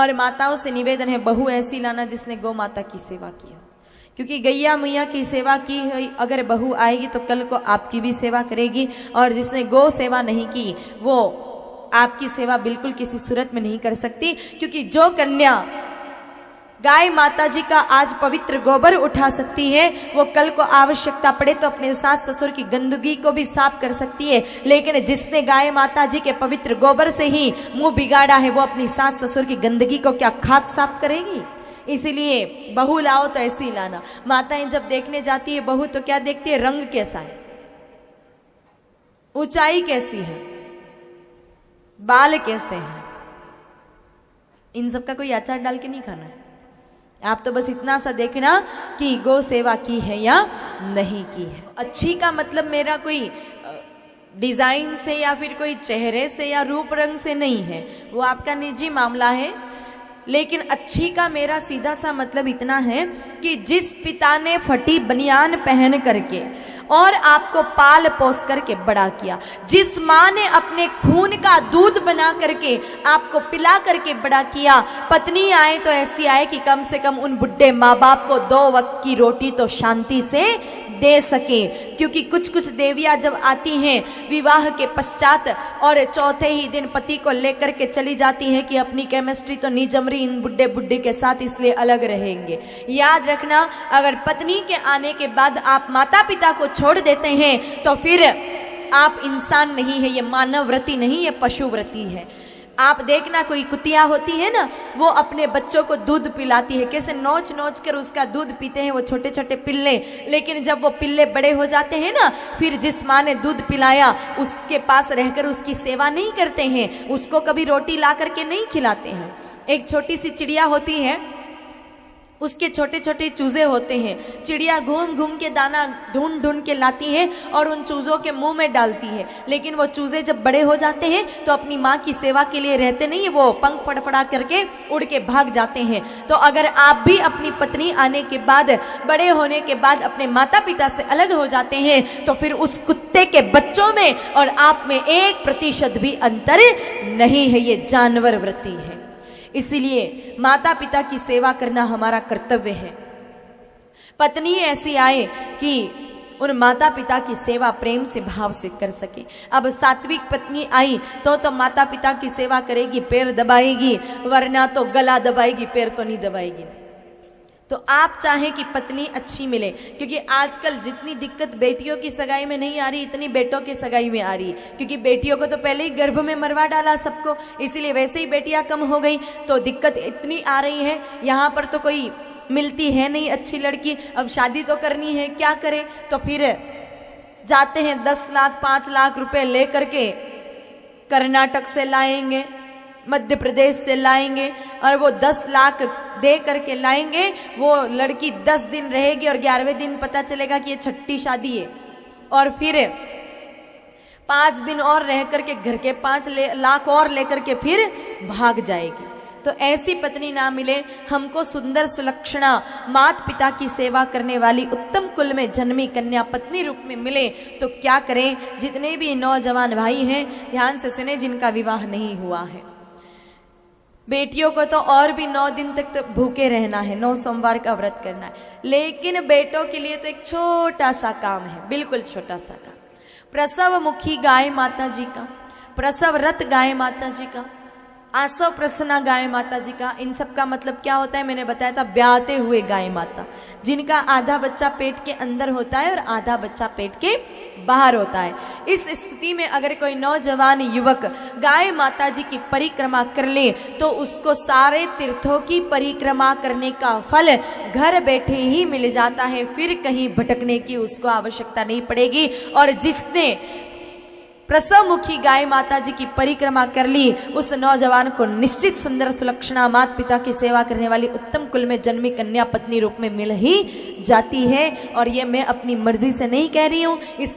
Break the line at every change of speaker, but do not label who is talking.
और माताओं से निवेदन है, बहू ऐसी लाना जिसने गौ माता की सेवा की हो, क्योंकि गैया मैया की सेवा की है अगर बहू आएगी तो कल को आपकी भी सेवा करेगी, और जिसने गौ सेवा नहीं की वो आपकी सेवा बिल्कुल किसी सूरत में नहीं कर सकती। क्योंकि जो कन्या गाय माता जी का आज पवित्र गोबर उठा सकती है वो कल को आवश्यकता पड़े तो अपने सास ससुर की गंदगी को भी साफ कर सकती है। लेकिन जिसने गाय माता जी के पवित्र गोबर से ही मुंह बिगाड़ा है वो अपनी सास ससुर की गंदगी को क्या खाक साफ करेगी। इसीलिए बहू लाओ तो ऐसी लाना। माताएं जब देखने जाती है बहू तो क्या देखती है, रंग कैसा है, ऊंचाई कैसी है, बाल कैसे हैं, इन सब का कोई अचार डाल के नहीं खाना है। आप तो बस इतना सा देखना कि गौ सेवा की है या नहीं की है। अच्छी का मतलब मेरा कोई डिजाइन से या फिर कोई चेहरे से या रूप रंग से नहीं है, वो आपका निजी मामला है। लेकिन अच्छी का मेरा सीधा सा मतलब इतना है कि जिस पिता ने फटी बनियान पहन करके और आपको पाल पोस करके बड़ा किया, जिस माँ ने अपने खून का दूध बना करके आपको पिला करके बड़ा किया, पत्नी आए तो ऐसी आए कि कम से कम उन बुढ़े माँ बाप को 2 वक्त की रोटी तो शांति से दे सके। क्योंकि कुछ कुछ देवियां जब आती हैं विवाह के पश्चात और चौथे ही दिन पति को लेकर के चली जाती हैं कि अपनी केमिस्ट्री तो नहीं जम रही इन बुढ़े बुढ़े के साथ, इसलिए अलग रहेंगे। याद रखना, अगर पत्नी के आने के बाद आप माता पिता को छोड़ देते हैं तो फिर आप इंसान नहीं है, ये मानव व्रति नहीं, ये पशु व्रति है। आप देखना कोई कुतिया होती है ना, वो अपने बच्चों को दूध पिलाती है, कैसे नोच नोच कर उसका दूध पीते हैं वो छोटे छोटे पिल्ले। लेकिन जब वो पिल्ले बड़े हो जाते हैं ना, फिर जिस माँ ने दूध पिलाया उसके पास रहकर उसकी सेवा नहीं करते हैं, उसको कभी रोटी ला करके नहीं खिलाते हैं। एक छोटी सी चिड़िया होती है, उसके छोटे छोटे चूजे होते हैं, चिड़िया घूम घूम के दाना ढूंढ ढूंढ के लाती है और उन चूजों के मुंह में डालती है। लेकिन वो चूजे जब बड़े हो जाते हैं तो अपनी माँ की सेवा के लिए रहते नहीं, वो पंख फड़फड़ा करके उड़ के भाग जाते हैं। तो अगर आप भी अपनी पत्नी आने के बाद, बड़े होने के बाद अपने माता पिता से अलग हो जाते हैं तो फिर उस कुत्ते के बच्चों में और आप में 1% भी अंतर नहीं है, ये जानवर वृत्ति है। इसीलिए माता पिता की सेवा करना हमारा कर्तव्य है। पत्नी ऐसी आए कि उन माता पिता की सेवा प्रेम से भाव से कर सके। अब सात्विक पत्नी आई तो माता पिता की सेवा करेगी, पैर दबाएगी, वरना तो गला दबाएगी, पैर तो नहीं दबाएगी। तो आप चाहें कि पत्नी अच्छी मिले, क्योंकि आजकल जितनी दिक्कत बेटियों की सगाई में नहीं आ रही इतनी बेटों की सगाई में आ रही है। क्योंकि बेटियों को तो पहले ही गर्भ में मरवा डाला सबको, इसीलिए वैसे ही बेटियां कम हो गई तो दिक्कत इतनी आ रही है। यहाँ पर तो कोई मिलती है नहीं अच्छी लड़की, अब शादी तो करनी है, क्या करें, तो फिर जाते हैं 10 लाख 5 लाख रुपए ले करके कर्नाटक से लाएंगे, मध्य प्रदेश से लाएंगे और वो 10 लाख दे करके लाएंगे। वो लड़की 10 दिन रहेगी और 11वें दिन पता चलेगा कि ये छठी शादी है, और फिर 5 दिन और रह करके घर के 5 लाख और लेकर के फिर भाग जाएगी। तो ऐसी पत्नी ना मिले, हमको सुंदर सुलक्षणा माता पिता की सेवा करने वाली उत्तम कुल में जन्मी कन्या पत्नी रूप में मिले तो क्या करें। जितने भी नौजवान भाई हैं ध्यान से सुने, जिनका विवाह नहीं हुआ है, बेटियों को तो और भी 9 दिन तक तो भूखे रहना है, 9 सोमवार का व्रत करना है। लेकिन बेटों के लिए तो एक छोटा सा काम है, बिल्कुल छोटा सा काम, प्रसव मुखी गाय माता जी का, प्रसव रत गाय माता जी का, आसव प्रसन्ना गाय माता जी का। इन सब का मतलब क्या होता है मैंने बताया था, ब्याते हुए गाय माता, जिनका आधा बच्चा पेट के अंदर होता है और आधा बच्चा पेट के बाहर होता है। इस स्थिति में अगर कोई नौजवान युवक गाय माता जी की परिक्रमा कर ले तो उसको सारे तीर्थों की परिक्रमा करने का फल घर बैठे ही मिल जाता है, फिर कहीं भटकने की उसको आवश्यकता नहीं पड़ेगी। और जिसने प्रसव मुखी गाय माता जी की परिक्रमा कर ली उस नौजवान को निश्चित सुंदर सुलक्षणा माता पिता की सेवा करने वाली उत्तम कुल में जन्मी कन्या पत्नी रूप में मिल ही जाती है। और ये मैं अपनी मर्जी से नहीं कह रही हूँ, इस